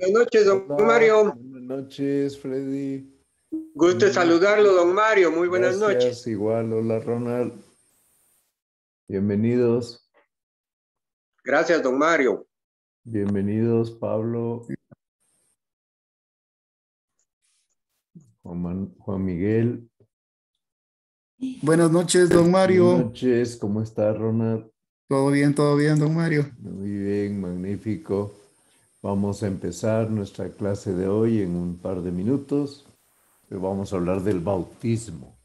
Buenas noches, don Hola, Mario. buenas noches, Freddy. Gusto en saludarlo, don Mario. Muy buenas Gracias, noches. igual. Hola, Ronald. Bienvenidos. Gracias, don Mario. Bienvenidos, Pablo, Juan Miguel. Buenas noches, don Mario. Buenas noches, ¿cómo está, Ronald? Todo bien, don Mario. Muy bien, magnífico. Vamos a empezar nuestra clase de hoy en un par de minutos. Vamos a hablar del bautismo.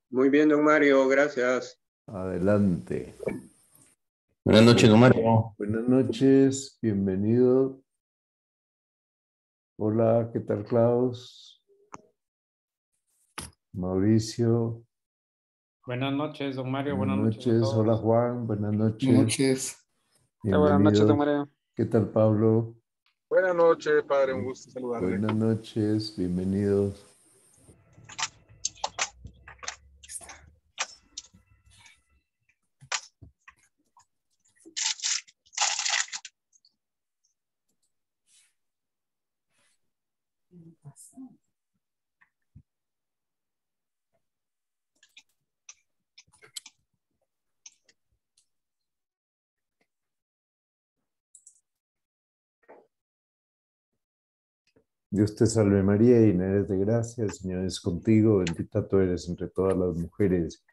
Muy bien, don Mario. Gracias. Adelante. Buenas noches, don Mario. Buenas noches, bienvenido. Hola, ¿qué tal, Klaus? Mauricio. Buenas noches, don Mario. Buenas Buenas noches a noches. todos. Hola, Juan. Buenas noches. Buenas noches. Buenas noches, don Bienvenido. Mario. ¿Qué tal, Pablo? Buenas noches, padre. Un gusto saludarle. Buenas noches. Bienvenidos. Dios te salve María, llena eres de gracia, el Señor es contigo, bendita tú eres entre todas las mujeres,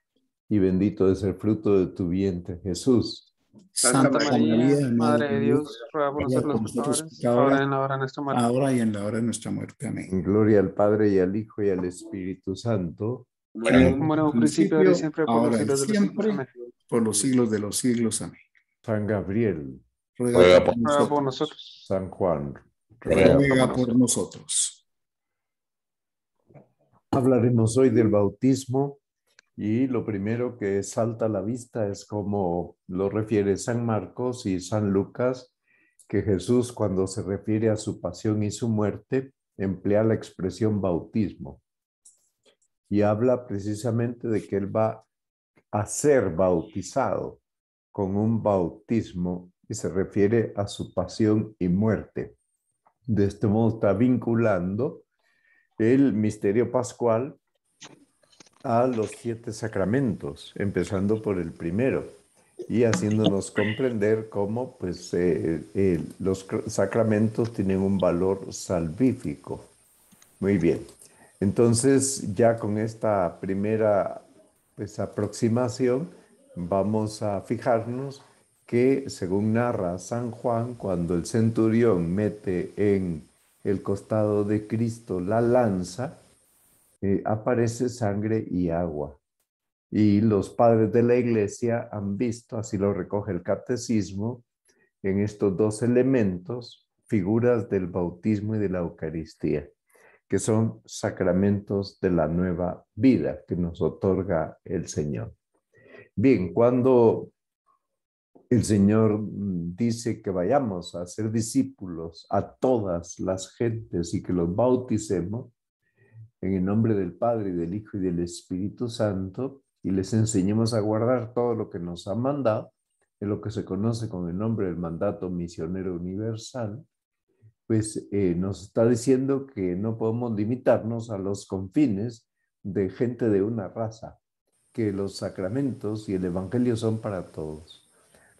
y bendito es el fruto de tu vientre, Jesús. Santa María, Madre de Dios, ruega por nosotros los pecadores, ahora y en la hora de nuestra muerte. Ahora y en la hora de nuestra muerte. Amén. En gloria al Padre, y al Hijo, y al Espíritu Santo. Como en un principio, ahora y siempre, por los ahora y siglos de los siglos. siempre, Amén. por los siglos de los siglos. Amén. San Gabriel, Ruega por Ruega por nosotros. nosotros. San Juan, Ruega por nosotros. Hablaremos hoy del bautismo y lo primero que salta a la vista es como lo refiere San Marcos y San Lucas, que Jesús cuando se refiere a su pasión y su muerte emplea la expresión bautismo y habla precisamente de que él va a ser bautizado con un bautismo y se refiere a su pasión y muerte. De este modo está vinculando el misterio pascual a los 7 sacramentos, empezando por el primero y haciéndonos comprender cómo pues, los sacramentos tienen un valor salvífico. Muy bien, entonces ya con esta primera pues, aproximación vamos a fijarnos que según narra San Juan, cuando el centurión mete en el costado de Cristo la lanza, aparece sangre y agua. Y los padres de la iglesia han visto, así lo recoge el catecismo, en estos 2 elementos, figuras del bautismo y de la Eucaristía, que son sacramentos de la nueva vida que nos otorga el Señor. Bien, cuando el Señor dice que vayamos a ser discípulos a todas las gentes y que los bauticemos, en el nombre del Padre, y del Hijo, y del Espíritu Santo, y les enseñemos a guardar todo lo que nos ha mandado, en lo que se conoce con el nombre del mandato misionero universal, pues nos está diciendo que no podemos limitarnos a los confines de gente de una raza, que los sacramentos y el Evangelio son para todos.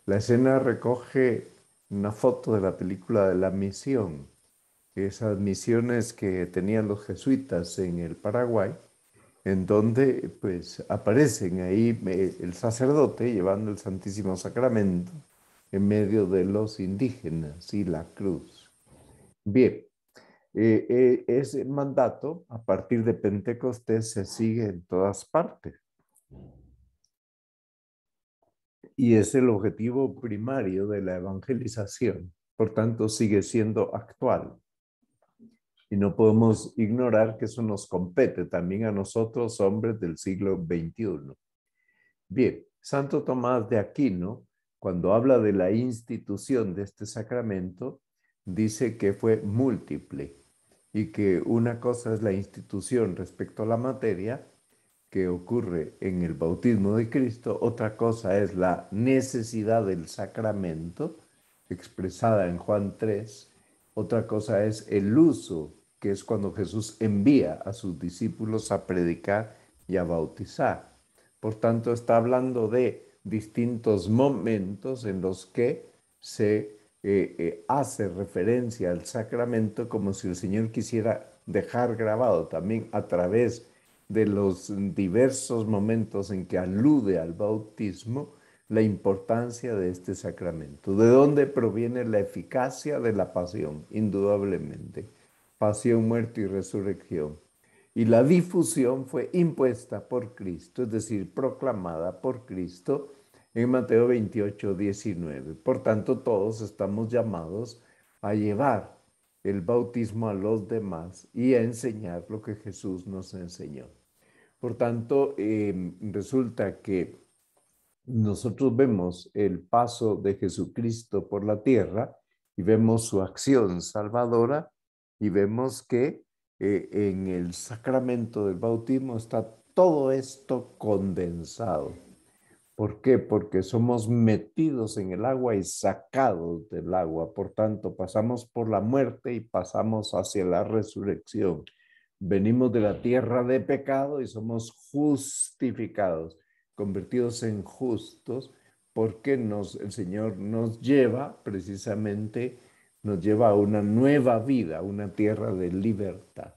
La escena recoge una foto de la película de La Misión, esas misiones que tenían los jesuitas en el Paraguay, en donde pues aparecen ahí el sacerdote llevando el Santísimo Sacramento en medio de los indígenas y la cruz. Bien, ese mandato a partir de Pentecostés se sigue en todas partes y es el objetivo primario de la evangelización, por tanto sigue siendo actual. Y no podemos ignorar que eso nos compete también a nosotros, hombres del siglo XXI. Bien, Santo Tomás de Aquino, cuando habla de la institución de este sacramento, dice que fue múltiple y que una cosa es la institución respecto a la materia que ocurre en el bautismo de Cristo, otra cosa es la necesidad del sacramento expresada en Juan 3, Otra cosa es el uso, que es cuando Jesús envía a sus discípulos a predicar y a bautizar. Por tanto, está hablando de distintos momentos en los que se hace referencia al sacramento como si el Señor quisiera dejar grabado también a través de los diversos momentos en que alude al bautismo la importancia de este sacramento. ¿De dónde proviene la eficacia de la pasión? Indudablemente. Pasión, muerte y resurrección. Y la difusión fue impuesta por Cristo, es decir, proclamada por Cristo en Mateo 28, 19. Por tanto, todos estamos llamados a llevar el bautismo a los demás y a enseñar lo que Jesús nos enseñó. Por tanto, resulta que nosotros vemos el paso de Jesucristo por la tierra y vemos su acción salvadora y vemos que en el sacramento del bautismo está todo esto condensado. ¿Por qué? Porque somos metidos en el agua y sacados del agua. Por tanto, pasamos por la muerte y pasamos hacia la resurrección. Venimos de la tierra de pecado y somos justificados, convertidos en justos, porque el Señor nos lleva precisamente, nos lleva a una nueva vida, una tierra de libertad.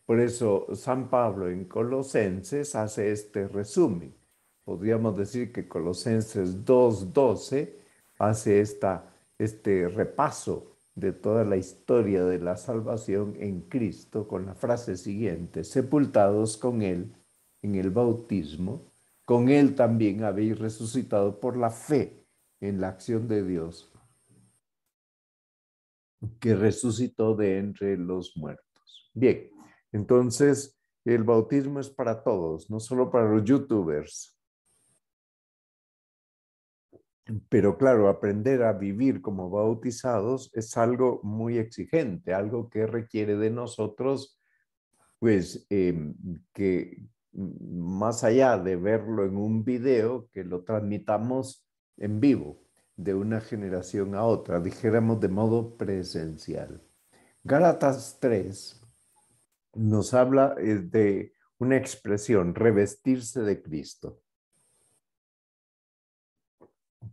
Por eso San Pablo en Colosenses hace este resumen. Podríamos decir que Colosenses 2:12 hace este repaso de toda la historia de la salvación en Cristo con la frase siguiente: sepultados con Él en el bautismo, con Él también habéis resucitado por la fe en la acción de Dios, que resucitó de entre los muertos. Bien, entonces el bautismo es para todos, no solo para los youtubers. Pero claro, aprender a vivir como bautizados es algo muy exigente, algo que requiere de nosotros, pues, que más allá de verlo en un video, que lo transmitamos en vivo, de una generación a otra, dijéramos de modo presencial. Gálatas 3 nos habla de una expresión, revestirse de Cristo.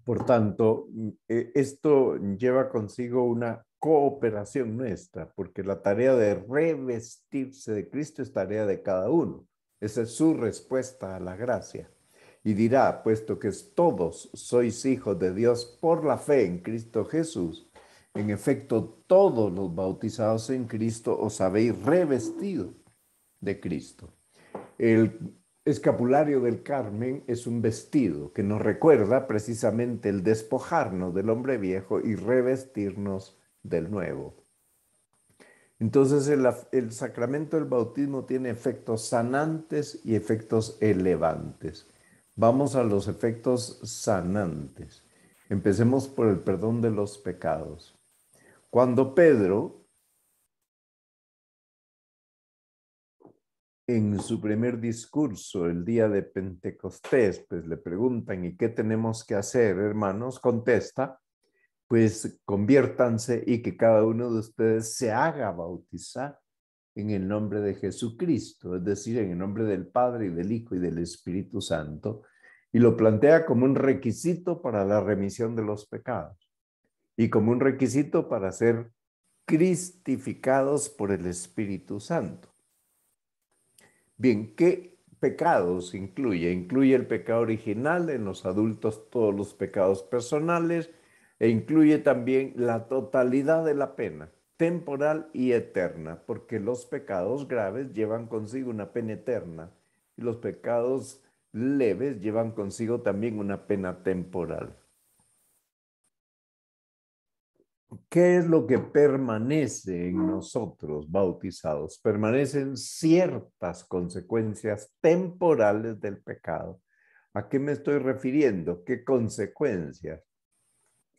Por tanto, esto lleva consigo una cooperación nuestra, porque la tarea de revestirse de Cristo es tarea de cada uno. Esa es su respuesta a la gracia. Y dirá, puesto que todos sois hijos de Dios por la fe en Cristo Jesús, en efecto, todos los bautizados en Cristo os habéis revestido de Cristo. El escapulario del Carmen es un vestido que nos recuerda precisamente el despojarnos del hombre viejo y revestirnos del nuevo. Entonces el sacramento del bautismo tiene efectos sanantes y efectos elevantes. Vamos a los efectos sanantes. Empecemos por el perdón de los pecados. Cuando Pedro, en su primer discurso el día de Pentecostés, pues le preguntan, ¿y qué tenemos que hacer, hermanos? Contesta, pues conviértanse y que cada uno de ustedes se haga bautizar en el nombre de Jesucristo, es decir, en el nombre del Padre y del Hijo y del Espíritu Santo, y lo plantea como un requisito para la remisión de los pecados y como un requisito para ser cristificados por el Espíritu Santo. Bien, ¿qué pecados incluye? Incluye el pecado original en los adultos, todos los pecados personales, e incluye también la totalidad de la pena, temporal y eterna, porque los pecados graves llevan consigo una pena eterna y los pecados leves llevan consigo también una pena temporal. ¿Qué es lo que permanece en nosotros bautizados? Permanecen ciertas consecuencias temporales del pecado. ¿A qué me estoy refiriendo? ¿Qué consecuencias?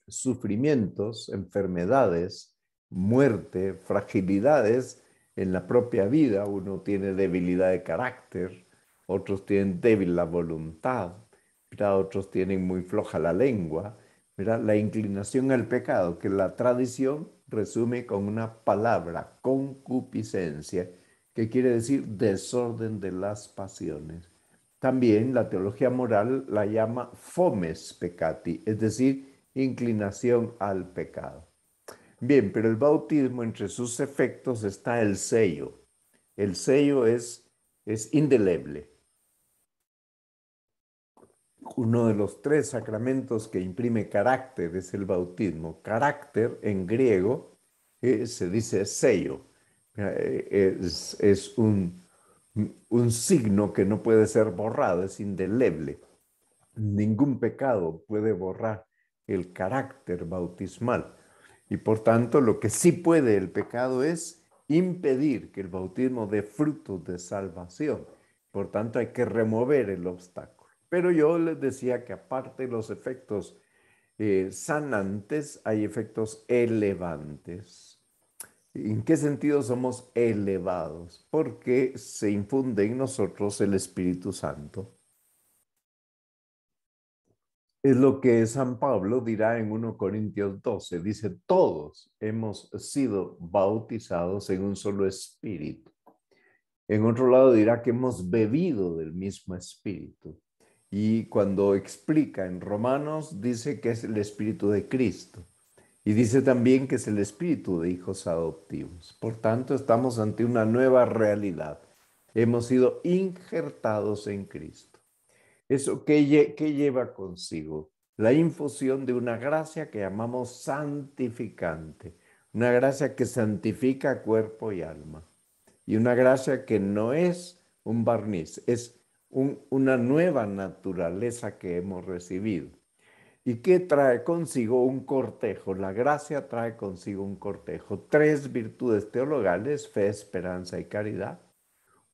Sufrimientos, enfermedades, muerte, fragilidades en la propia vida. Uno tiene debilidad de carácter, otros tienen débil la voluntad, otros tienen muy floja la lengua. Mira, la inclinación al pecado, que la tradición resume con una palabra, concupiscencia, que quiere decir desorden de las pasiones. También la teología moral la llama fomes peccati, es decir, inclinación al pecado. Bien, pero el bautismo, entre sus efectos está el sello. El sello es indeleble. Uno de los 3 sacramentos que imprime carácter es el bautismo. Carácter en griego se dice sello. Es un signo que no puede ser borrado, es indeleble. Ningún pecado puede borrar el carácter bautismal. Y por tanto, lo que sí puede el pecado es impedir que el bautismo dé frutos de salvación. Por tanto, hay que remover el obstáculo. Pero yo les decía que aparte de los efectos sanantes, hay efectos elevantes. ¿En qué sentido somos elevados? Porque se infunde en nosotros el Espíritu Santo. Es lo que San Pablo dirá en 1 Corintios 12. Dice, todos hemos sido bautizados en un solo espíritu. En otro lado dirá que hemos bebido del mismo espíritu. Y cuando explica en Romanos, dice que es el espíritu de Cristo. Y dice también que es el espíritu de hijos adoptivos. Por tanto, estamos ante una nueva realidad. Hemos sido injertados en Cristo. ¿Eso qué lleva consigo? La infusión de una gracia que llamamos santificante. Una gracia que santifica cuerpo y alma. Y una gracia que no es un barniz, es una nueva naturaleza que hemos recibido. ¿Y qué trae consigo un cortejo? La gracia trae consigo un cortejo. 3 virtudes teologales, fe, esperanza y caridad.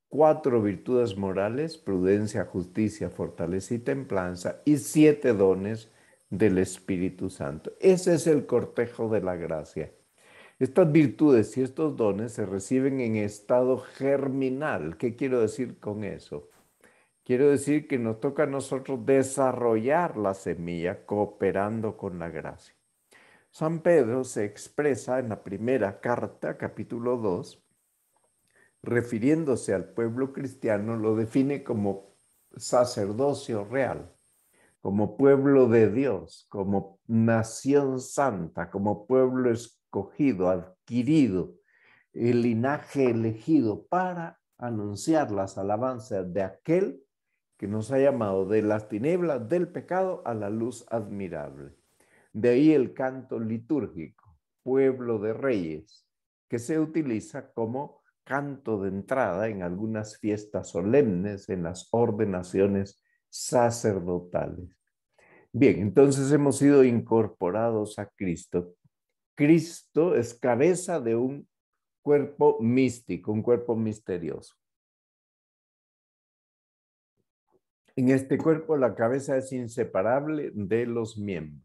4 virtudes morales, prudencia, justicia, fortaleza y templanza. Y 7 dones del Espíritu Santo. Ese es el cortejo de la gracia. Estas virtudes y estos dones se reciben en estado germinal. ¿Qué quiero decir con eso? Quiero decir que nos toca a nosotros desarrollar la semilla cooperando con la gracia. San Pedro se expresa en la primera carta, capítulo 2, refiriéndose al pueblo cristiano, lo define como sacerdocio real, como pueblo de Dios, como nación santa, como pueblo escogido, adquirido, el linaje elegido para anunciar las alabanzas de aquel que nos ha llamado de las tinieblas del pecado a la luz admirable. De ahí el canto litúrgico, pueblo de reyes, que se utiliza como canto de entrada en algunas fiestas solemnes, en las ordenaciones sacerdotales. Bien, entonces hemos sido incorporados a Cristo. Cristo es cabeza de un cuerpo místico, un cuerpo misterioso. En este cuerpo la cabeza es inseparable de los miembros.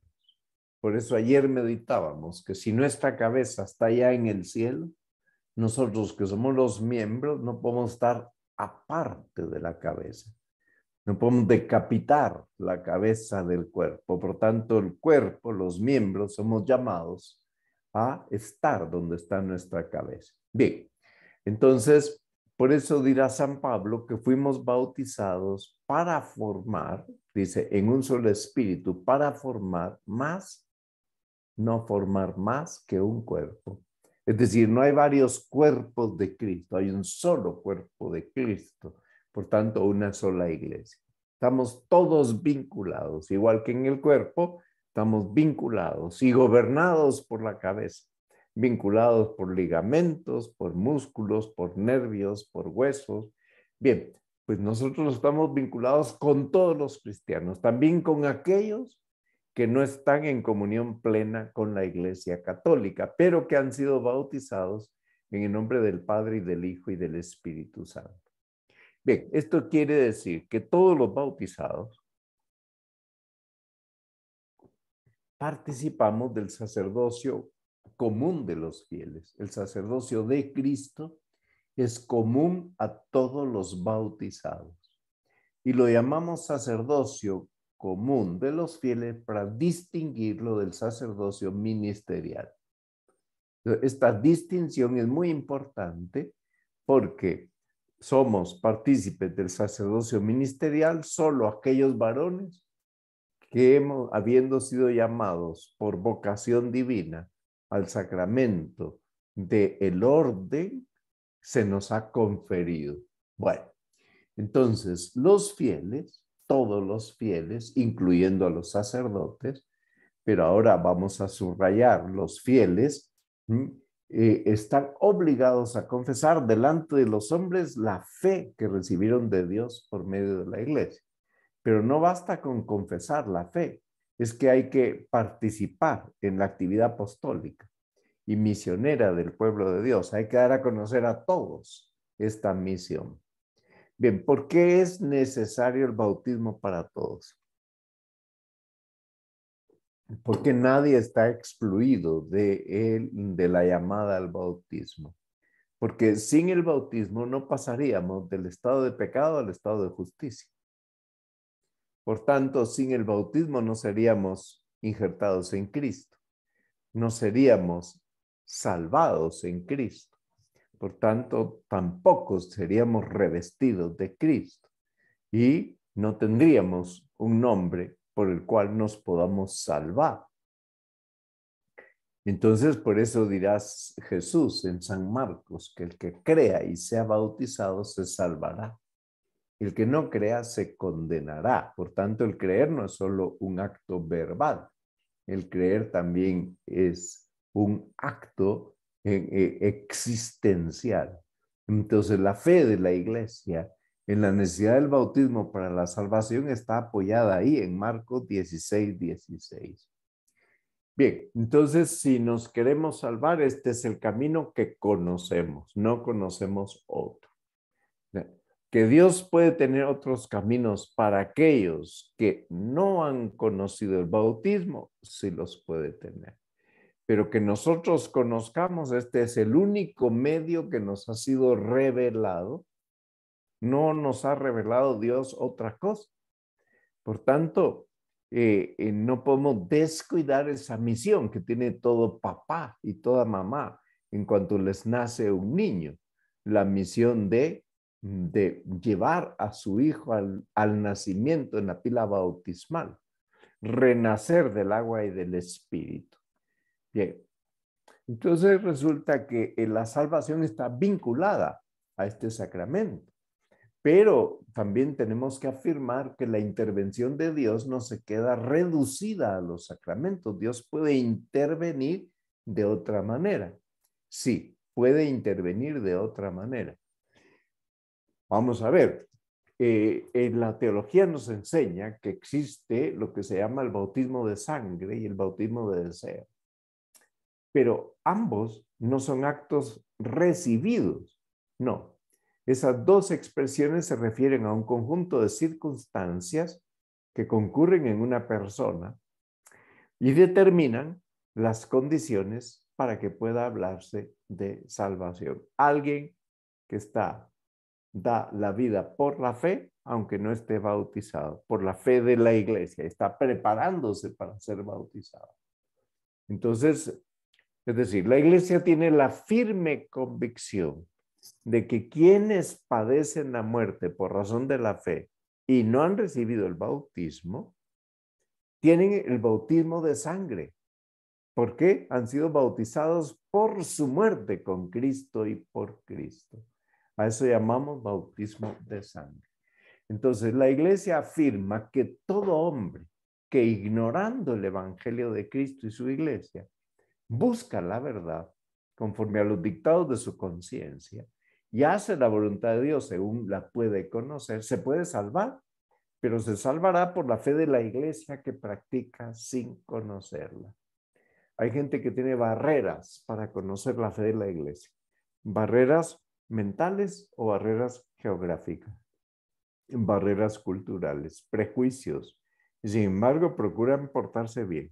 Por eso ayer meditábamos que si nuestra cabeza está ya en el cielo, nosotros que somos los miembros no podemos estar aparte de la cabeza. No podemos decapitar la cabeza del cuerpo. Por tanto, el cuerpo, los miembros, somos llamados a estar donde está nuestra cabeza. Bien, entonces, por eso dirá San Pablo que fuimos bautizados para formar, dice, en un solo espíritu, para formar más, no formar más que un cuerpo. Es decir, no hay varios cuerpos de Cristo, hay un solo cuerpo de Cristo. Por tanto, una sola iglesia. Estamos todos vinculados, igual que en el cuerpo, estamos vinculados y gobernados por la cabeza, vinculados por ligamentos, por músculos, por nervios, por huesos. Bien, pues nosotros estamos vinculados con todos los cristianos, también con aquellos que no están en comunión plena con la Iglesia Católica, pero que han sido bautizados en el nombre del Padre y del Hijo y del Espíritu Santo. Bien, esto quiere decir que todos los bautizados participamos del sacerdocio común de los fieles. El sacerdocio de Cristo es común a todos los bautizados. Y lo llamamos sacerdocio común de los fieles para distinguirlo del sacerdocio ministerial. Esta distinción es muy importante porque somos partícipes del sacerdocio ministerial solo aquellos varones que habiendo sido llamados por vocación divina al sacramento del orden, se nos ha conferido. Bueno, entonces los fieles, todos los fieles, incluyendo a los sacerdotes, pero ahora vamos a subrayar los fieles, están obligados a confesar delante de los hombres la fe que recibieron de Dios por medio de la iglesia. Pero no basta con confesar la fe, es que hay que participar en la actividad apostólica y misionera del pueblo de Dios. Hay que dar a conocer a todos esta misión. Bien, ¿por qué es necesario el bautismo para todos? Porque nadie está excluido de la llamada al bautismo. Porque sin el bautismo no pasaríamos del estado de pecado al estado de justicia. Por tanto, sin el bautismo no seríamos injertados en Cristo. No seríamos salvados en Cristo. Por tanto, tampoco seríamos revestidos de Cristo. Y no tendríamos un nombre por el cual nos podamos salvar. Entonces, por eso dirás Jesús en San Marcos, que el que crea y sea bautizado se salvará. El que no crea se condenará. Por tanto, el creer no es solo un acto verbal. El creer también es un acto existencial. Entonces, la fe de la iglesia en la necesidad del bautismo para la salvación está apoyada ahí en Marcos 16:16. Bien, entonces si nos queremos salvar, este es el camino que conocemos, no conocemos otro. Que Dios puede tener otros caminos para aquellos que no han conocido el bautismo, sí los puede tener. Pero que nosotros conozcamos, este es el único medio que nos ha sido revelado. No nos ha revelado Dios otra cosa. Por tanto, no podemos descuidar esa misión que tiene todo papá y toda mamá en cuanto les nace un niño. La misión de llevar a su hijo al nacimiento en la pila bautismal. Renacer del agua y del espíritu. Bien. Entonces resulta que la salvación está vinculada a este sacramento. Pero también tenemos que afirmar que la intervención de Dios no se queda reducida a los sacramentos. Dios puede intervenir de otra manera. Sí, puede intervenir de otra manera. Vamos a ver. En la teología nos enseña que existe lo que se llama el bautismo de sangre y el bautismo de deseo. Pero ambos no son actos recibidos. No. Esas dos expresiones se refieren a un conjunto de circunstancias que concurren en una persona y determinan las condiciones para que pueda hablarse de salvación. Alguien que da la vida por la fe, aunque no esté bautizado, por la fe de la iglesia, está preparándose para ser bautizado. Entonces, es decir, la iglesia tiene la firme convicción de que quienes padecen la muerte por razón de la fe y no han recibido el bautismo, tienen el bautismo de sangre. ¿Por qué? Han sido bautizados por su muerte con Cristo y por Cristo. A eso llamamos bautismo de sangre. Entonces, la iglesia afirma que todo hombre que ignorando el evangelio de Cristo y su iglesia, busca la verdad conforme a los dictados de su conciencia y hace la voluntad de Dios según la puede conocer, se puede salvar, pero se salvará por la fe de la iglesia que practica sin conocerla. Hay gente que tiene barreras para conocer la fe de la iglesia, barreras mentales o barreras geográficas, barreras culturales, prejuicios, y sin embargo procuran portarse bien.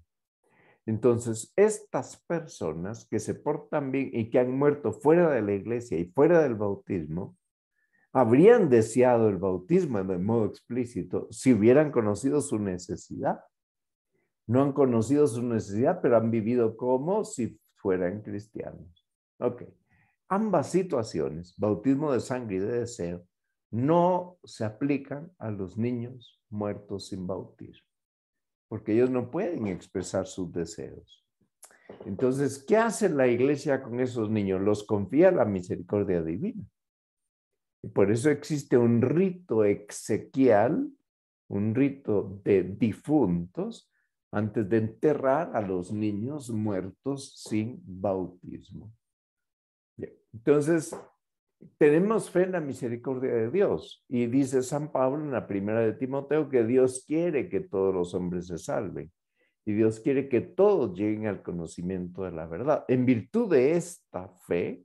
Entonces, estas personas que se portan bien y que han muerto fuera de la iglesia y fuera del bautismo, habrían deseado el bautismo de modo explícito si hubieran conocido su necesidad. No han conocido su necesidad, pero han vivido como si fueran cristianos. Ok. Ambas situaciones, bautismo de sangre y de deseo, no se aplican a los niños muertos sin bautismo, porque ellos no pueden expresar sus deseos. Entonces, ¿qué hace la iglesia con esos niños? Los confía a la misericordia divina. Y por eso existe un rito exequial, un rito de difuntos, antes de enterrar a los niños muertos sin bautismo. Bien. Entonces, tenemos fe en la misericordia de Dios. Y dice San Pablo en la primera de Timoteo que Dios quiere que todos los hombres se salven. Y Dios quiere que todos lleguen al conocimiento de la verdad. En virtud de esta fe,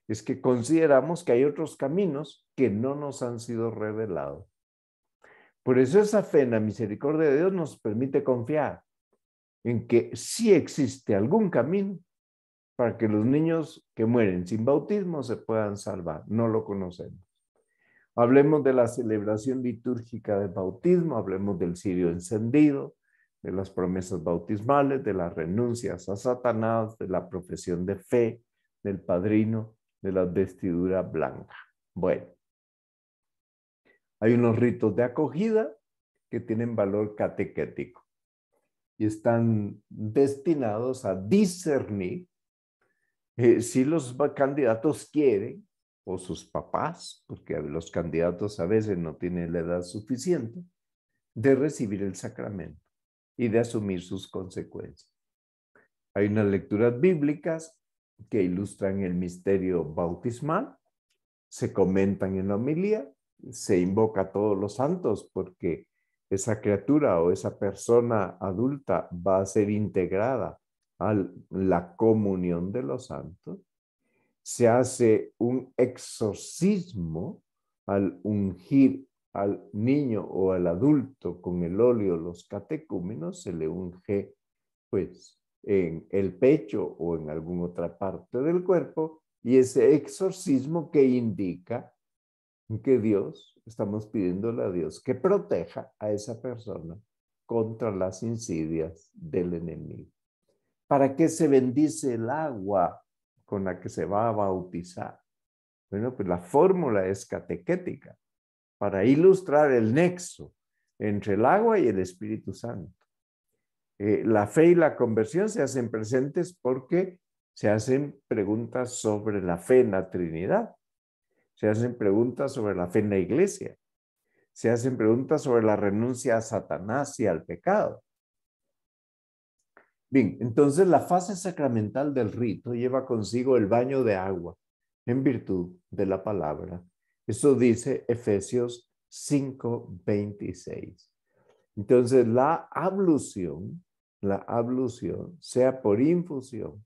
es que consideramos que hay otros caminos que no nos han sido revelados. Por eso esa fe en la misericordia de Dios nos permite confiar en que sí existe algún camino para que los niños que mueren sin bautismo se puedan salvar. No lo conocemos. Hablemos de la celebración litúrgica del bautismo, hablemos del cirio encendido, de las promesas bautismales, de las renuncias a Satanás, de la profesión de fe, del padrino, de la vestidura blanca. Bueno, hay unos ritos de acogida que tienen valor catequético y están destinados a discernir si los candidatos quieren, o sus papás, porque los candidatos a veces no tienen la edad suficiente, de recibir el sacramento y de asumir sus consecuencias. Hay unas lecturas bíblicas que ilustran el misterio bautismal, se comentan en la homilía, se invoca a todos los santos porque esa criatura o esa persona adulta va a ser integrada a la comunión de los santos. Se hace un exorcismo al ungir al niño o al adulto con el óleo los catecúmenos, se le unge pues en el pecho o en alguna otra parte del cuerpo, y ese exorcismo que indica que Dios, estamos pidiéndole a Dios que proteja a esa persona contra las insidias del enemigo. ¿Para qué se bendice el agua con la que se va a bautizar? Bueno, pues la fórmula es catequética, para ilustrar el nexo entre el agua y el Espíritu Santo. La fe y la conversión se hacen presentes porque se hacen preguntas sobre la fe en la Trinidad, se hacen preguntas sobre la fe en la Iglesia, se hacen preguntas sobre la renuncia a Satanás y al pecado. Bien, entonces la fase sacramental del rito lleva consigo el baño de agua en virtud de la palabra. Eso dice Efesios 5:26. Entonces la ablución, sea por infusión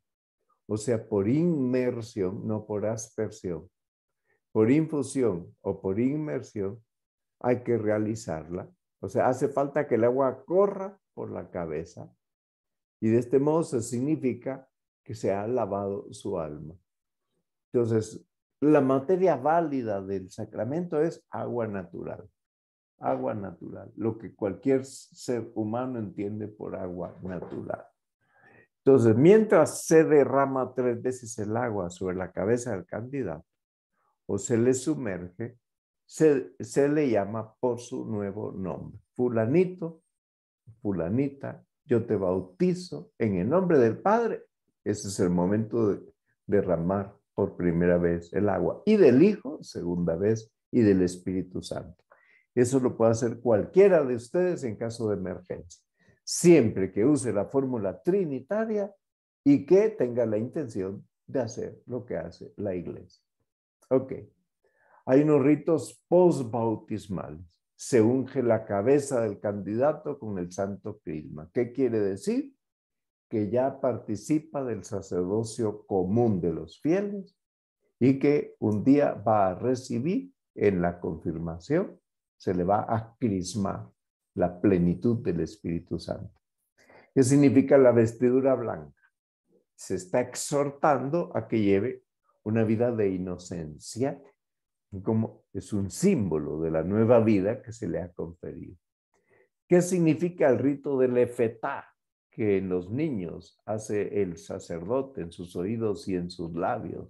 o sea por inmersión, no por aspersión, por infusión o por inmersión, hay que realizarla. O sea, hace falta que el agua corra por la cabeza. Y de este modo se significa que se ha lavado su alma. Entonces, la materia válida del sacramento es agua natural. Agua natural, lo que cualquier ser humano entiende por agua natural. Entonces, mientras se derrama 3 veces el agua sobre la cabeza del candidato o se le sumerge, se le llama por su nuevo nombre. Fulanito, fulanita, yo te bautizo en el nombre del Padre. Ese es el momento de derramar por primera vez el agua. Y del Hijo, segunda vez, y del Espíritu Santo. Eso lo puede hacer cualquiera de ustedes en caso de emergencia. Siempre que use la fórmula trinitaria y que tenga la intención de hacer lo que hace la iglesia. Ok. Hay unos ritos postbautismales. Se unge la cabeza del candidato con el santo crisma. ¿Qué quiere decir? Que ya participa del sacerdocio común de los fieles y que un día va a recibir en la confirmación, se le va a crismar la plenitud del Espíritu Santo. ¿Qué significa la vestidura blanca? Se está exhortando a que lleve una vida de inocencia, como es un símbolo de la nueva vida que se le ha conferido. ¿Qué significa el rito del efetá? que en los niños hace el sacerdote en sus oídos y en sus labios.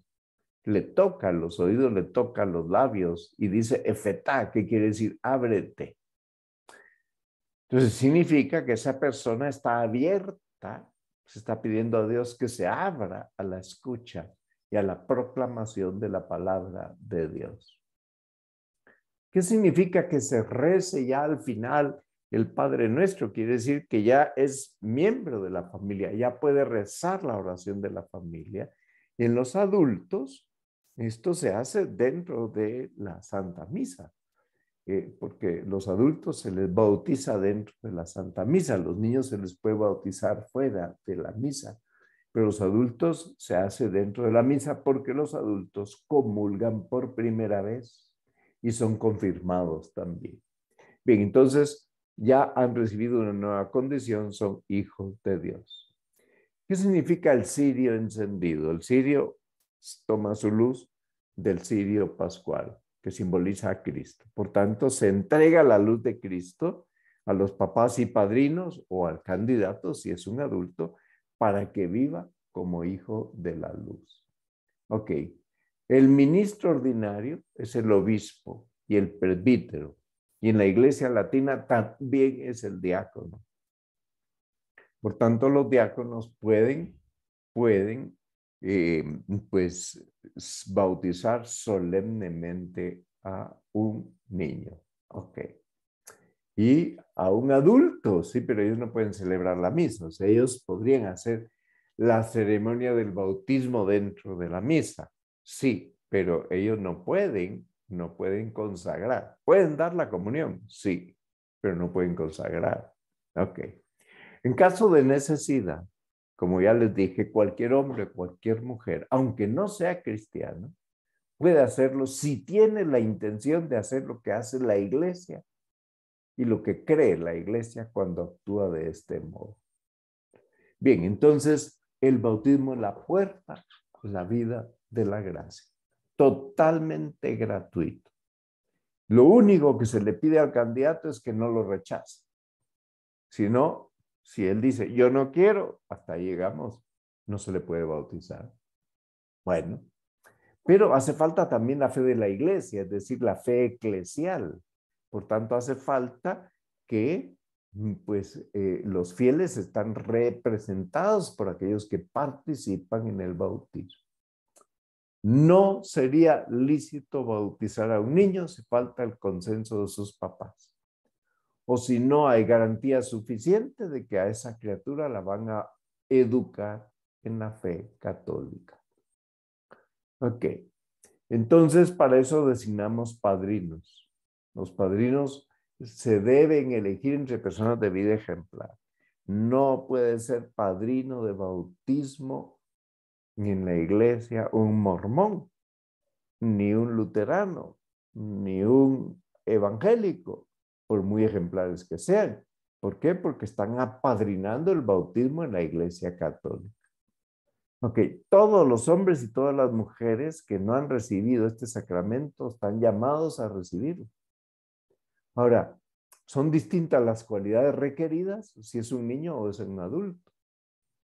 Le toca los oídos, le toca los labios y dice efetá, que quiere decir ábrete. Entonces significa que esa persona está abierta, se está pidiendo a Dios que se abra a la escucha y a la proclamación de la palabra de Dios. ¿Qué significa que se rece ya al final el Padre Nuestro? Quiere decir que ya es miembro de la familia, ya puede rezar la oración de la familia. Y en los adultos, esto se hace dentro de la Santa Misa, porque los adultos se les bautiza dentro de la Santa Misa, los niños se les puede bautizar fuera de la misa, pero los adultos se hace dentro de la misa porque los adultos comulgan por primera vez y son confirmados también. Bien, entonces ya han recibido una nueva condición, son hijos de Dios. ¿Qué significa el cirio encendido? El cirio toma su luz del cirio pascual, que simboliza a Cristo. Por tanto, se entrega la luz de Cristo a los papás y padrinos o al candidato, si es un adulto, para que viva como hijo de la luz. Ok. El ministro ordinario es el obispo y el presbítero. Y en la iglesia latina también es el diácono. Por tanto, los diáconos pueden pues bautizar solemnemente a un niño. Ok. Y a un adulto, sí, pero ellos no pueden celebrar la misa. O sea, ellos podrían hacer la ceremonia del bautismo dentro de la misa. Sí, pero ellos no pueden consagrar. ¿Pueden dar la comunión? Sí, pero no pueden consagrar. Ok. En caso de necesidad, como ya les dije, cualquier hombre, cualquier mujer, aunque no sea cristiano, puede hacerlo si tiene la intención de hacer lo que hace la iglesia y lo que cree la iglesia cuando actúa de este modo. Bien, entonces el bautismo es la puerta a la vida de la gracia. Totalmente gratuito. Lo único que se le pide al candidato es que no lo rechace. Si no, si él dice, yo no quiero, hasta ahí llegamos, no se le puede bautizar. Bueno, pero hace falta también la fe de la iglesia, es decir, la fe eclesial. Por tanto, hace falta que pues, los fieles están representados por aquellos que participan en el bautismo. No sería lícito bautizar a un niño si falta el consenso de sus papás. O si no hay garantía suficiente de que a esa criatura la van a educar en la fe católica. Ok. Entonces, para eso designamos padrinos. Los padrinos se deben elegir entre personas de vida ejemplar. No puede ser padrino de bautismo ni en la iglesia un mormón, ni un luterano, ni un evangélico, por muy ejemplares que sean. ¿Por qué? Porque están apadrinando el bautismo en la iglesia católica. Ok, todos los hombres y todas las mujeres que no han recibido este sacramento están llamados a recibirlo. Ahora, son distintas las cualidades requeridas si es un niño o es un adulto.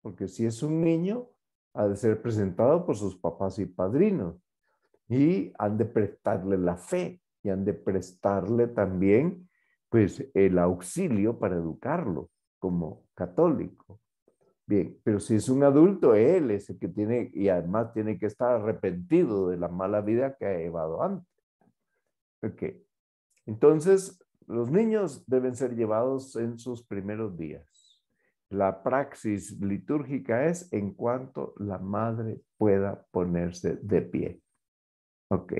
Porque si es un niño, ha de ser presentado por sus papás y padrinos. Y han de prestarle la fe y han de prestarle también pues, el auxilio para educarlo como católico. Bien, pero si es un adulto, él es el que tiene, y además tiene que estar arrepentido de la mala vida que ha llevado antes. Ok, entonces los niños deben ser llevados en sus primeros días. La praxis litúrgica es en cuanto la madre pueda ponerse de pie. Ok.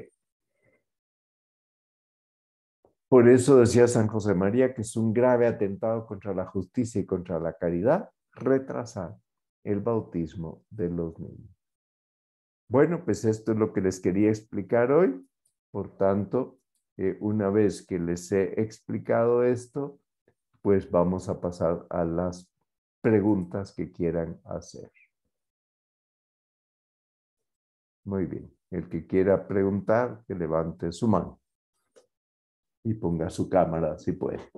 Por eso decía San José María que es un grave atentado contra la justicia y contra la caridad retrasar el bautismo de los niños. Bueno, pues esto es lo que les quería explicar hoy. Por tanto, una vez que les he explicado esto, pues vamos a pasar a las preguntas que quieran hacer. Muy bien. El que quiera preguntar, que levante su mano y ponga su cámara si puede.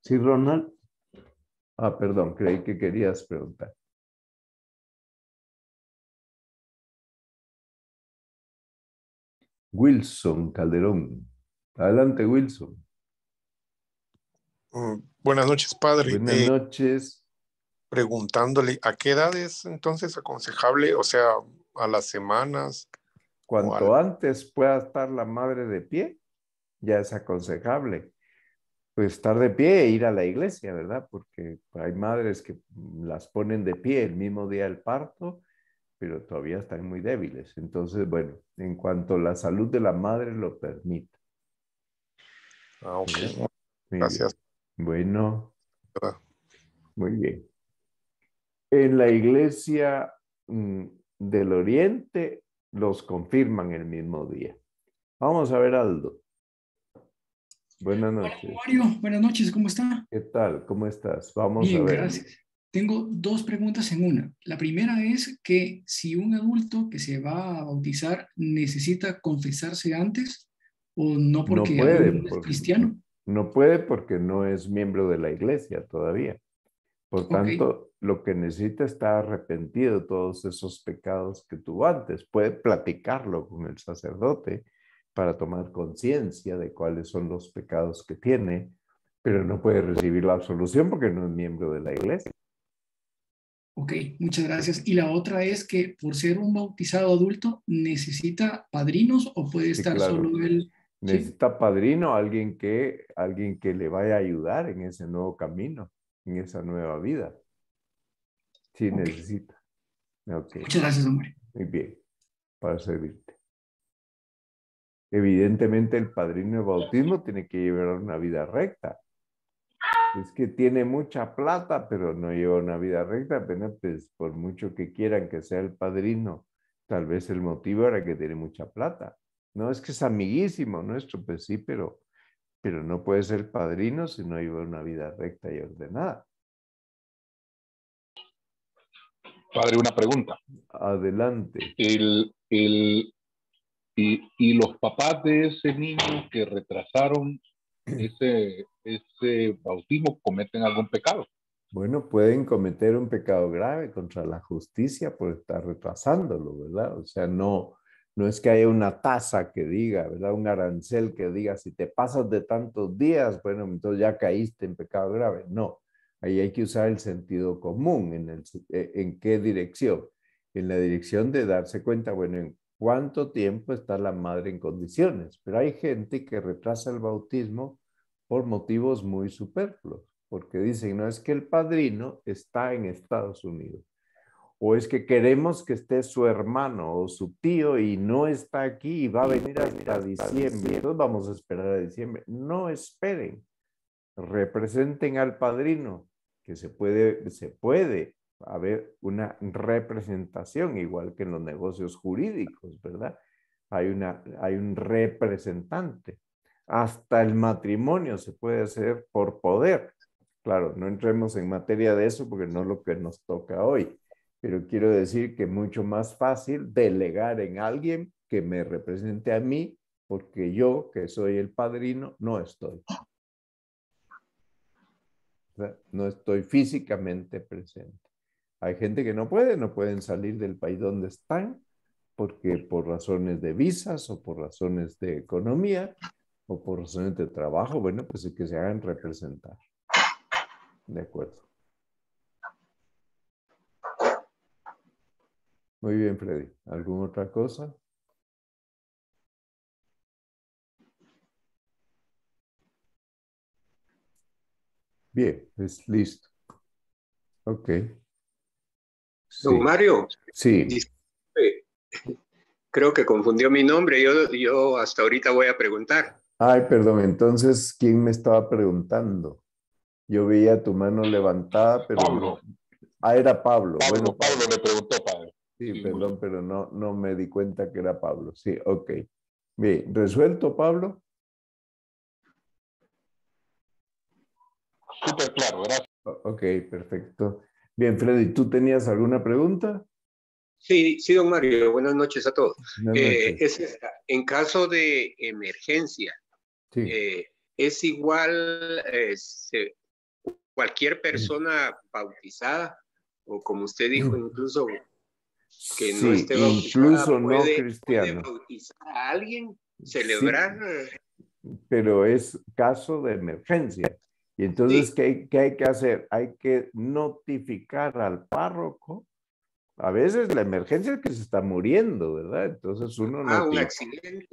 Sí, Ronald. Ah, perdón, creí que querías preguntar. Wilson Calderón. Adelante, Wilson. Buenas noches, padre. Buenas noches. Preguntándole, ¿a qué edad es entonces aconsejable? O sea, ¿a las semanas? Cuanto antes pueda estar la madre de pie, ya es aconsejable. Pues estar de pie e ir a la iglesia, ¿verdad? Porque hay madres que las ponen de pie el mismo día del parto, pero todavía están muy débiles. Entonces, bueno, en cuanto la salud de la madre lo permite. Ah, ok. Muy Gracias. bien. Bueno, muy bien. En la iglesia del Oriente los confirman el mismo día. Vamos a ver, Aldo. Buenas noches. Hola, Mario. Buenas noches, ¿cómo está? ¿Qué tal? ¿Cómo estás? Vamos Bien, a ver. gracias. Tengo dos preguntas en una. La primera es que si un adulto que se va a bautizar necesita confesarse antes o no porque No puede, aún no es cristiano. no puede porque no es miembro de la iglesia todavía. Por tanto, lo que necesita es estar arrepentido de todos esos pecados que tuvo antes. Puede platicarlo con el sacerdote para tomar conciencia de cuáles son los pecados que tiene, pero no puede recibir la absolución porque no es miembro de la iglesia. Ok, muchas gracias. Y la otra es que por ser un bautizado adulto, ¿necesita padrinos o puede estar claro. solo él? Necesita padrino, alguien que le vaya a ayudar en ese nuevo camino, en esa nueva vida. Sí, necesita. Okay. Muchas gracias, hombre. Muy bien, para servirte. Evidentemente el padrino de bautismo tiene que llevar una vida recta. Es que tiene mucha plata, pero no lleva una vida recta, apenas pues, por mucho que quieran que sea el padrino, tal vez el motivo era que tiene mucha plata. No es que es amiguísimo nuestro, pues sí, pero no puede ser padrino si no lleva una vida recta y ordenada. Padre, una pregunta. Adelante. Y los papás de ese niño que retrasaron ese bautismo cometen algún pecado. Bueno, pueden cometer un pecado grave contra la justicia por estar retrasándolo, ¿verdad? O sea, no es que haya una tasa que diga, ¿verdad? Un arancel que diga, si te pasas de tantos días, bueno, entonces ya caíste en pecado grave. No, ahí hay que usar el sentido común. ¿En qué dirección? En la dirección de darse cuenta, bueno, en cuánto tiempo está la madre en condiciones. Pero hay gente que retrasa el bautismo por motivos muy superfluos, porque dicen, no es que el padrino está en Estados Unidos, o es que queremos que esté su hermano o su tío y no está aquí y va a venir hasta diciembre, entonces vamos a esperar a diciembre. No esperen, representen al padrino, que se puede haber una representación, igual que en los negocios jurídicos, ¿verdad? Hay un representante. Hasta el matrimonio se puede hacer por poder. Claro, no entremos en materia de eso porque no es lo que nos toca hoy, pero quiero decir que es mucho más fácil delegar en alguien que me represente a mí, porque yo, que soy el padrino, no estoy. O sea, no estoy físicamente presente. Hay gente que no pueden salir del país donde están, porque por razones de visas o por razones de economía o por razones de trabajo, bueno, pues es que se hagan representar. De acuerdo. Muy bien, Freddy. ¿Alguna otra cosa? Bien, pues listo. Ok. Sí. Don Mario. Sí. Disculpe, creo que confundió mi nombre. Yo hasta ahorita voy a preguntar. Ay, perdón. Entonces, ¿quién me estaba preguntando? Yo veía tu mano levantada, pero Pablo. no. Ah, era Pablo. Pablo le preguntó, padre. Sí, perdón, pero no me di cuenta que era Pablo. Sí, ok. Bien, ¿resuelto, Pablo? Súper claro, gracias. Ok, perfecto. Bien, Freddy, ¿tú tenías alguna pregunta? Sí, don Mario. Buenas noches a todos. Buenas noches. En caso de emergencia, Sí. ¿es igual cualquier persona bautizada, o como usted dijo, incluso que no Sí, esté bautizada, incluso no puede cristiano. bautizar a alguien, celebrar. Pero es caso de emergencia. Y entonces, Sí. ¿qué hay que hacer? Hay que notificar al párroco. A veces la emergencia es que se está muriendo, ¿verdad? Entonces uno Un notifica. accidente.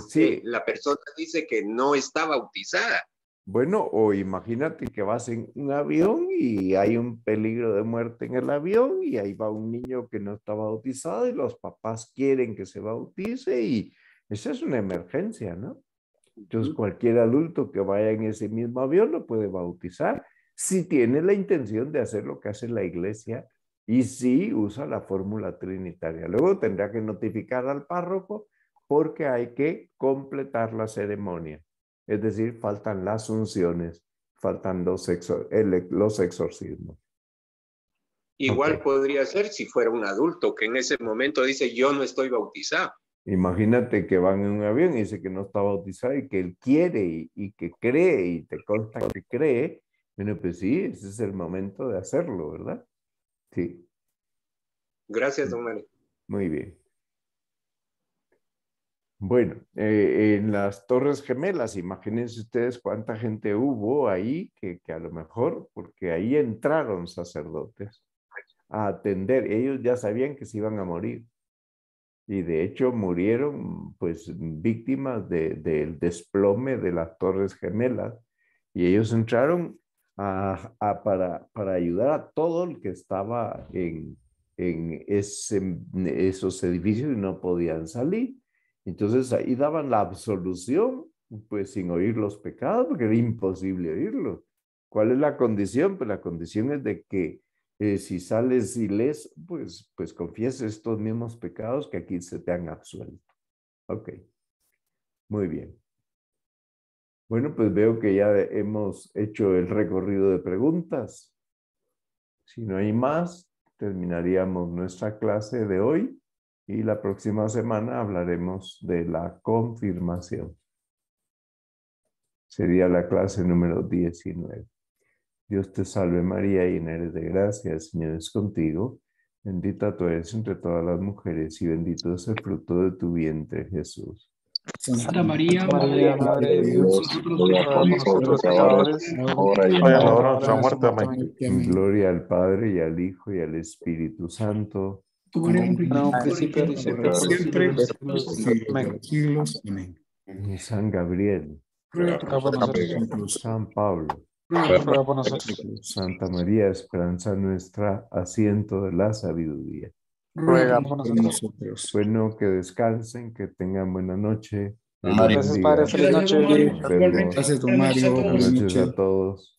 Sí. La persona dice que no está bautizada. Bueno, o imagínate que vas en un avión y hay un peligro de muerte en el avión y ahí va un niño que no está bautizado y los papás quieren que se bautice y esa es una emergencia, ¿no? Entonces cualquier adulto que vaya en ese mismo avión lo puede bautizar si tiene la intención de hacer lo que hace la iglesia y si usa la fórmula trinitaria. Luego tendrá que notificar al párroco porque hay que completar la ceremonia. Es decir, faltan las unciones, faltan los exorcismos. Igual podría ser si fuera un adulto que en ese momento dice yo no estoy bautizado. Imagínate que van en un avión y dice que no está bautizado y que él quiere y que cree y te consta que cree. Bueno, pues sí, ese es el momento de hacerlo, ¿verdad? Sí. Gracias, don Mario. Muy bien. Bueno, en las Torres Gemelas, imagínense ustedes cuánta gente hubo ahí que a lo mejor, porque ahí entraron sacerdotes a atender. Ellos ya sabían que se iban a morir. Y de hecho murieron pues víctimas del desplome de las Torres Gemelas. Y ellos entraron para ayudar a todo el que estaba en esos edificios y no podían salir. Entonces ahí daban la absolución, pues sin oír los pecados, porque era imposible oírlos. ¿Cuál es la condición? Pues la condición es de que si sales ileso, pues confieses estos mismos pecados que aquí se te han absuelto. Ok, muy bien. Bueno, pues veo que ya hemos hecho el recorrido de preguntas. Si no hay más, terminaríamos nuestra clase de hoy y la próxima semana hablaremos de la confirmación. Sería la clase número 19. Dios te salve María, llena eres de gracia, el Señor es contigo. Bendita tú eres entre todas las mujeres y bendito es el fruto de tu vientre, Jesús. Santa María, María, Madre de Dios, ruega por nosotros pecadores, ahora y en la hora de nuestra muerte. Amén. Gloria al Padre y al Hijo y al Espíritu Santo. Como en un principio, ahora y siempre, por los siglos de los siglos. Amén. Siglos. Amén. San Gabriel, Ruega por nosotros. San Pablo, Ruega por nosotros. Santa María, esperanza nuestra, asiento de la sabiduría. Ruega por nosotros. Bueno, que descansen, que tengan buena noche. Mario. Gracias, Padre. Feliz noche. Nos vemos. Gracias, don Mario. Buenas noches a todos.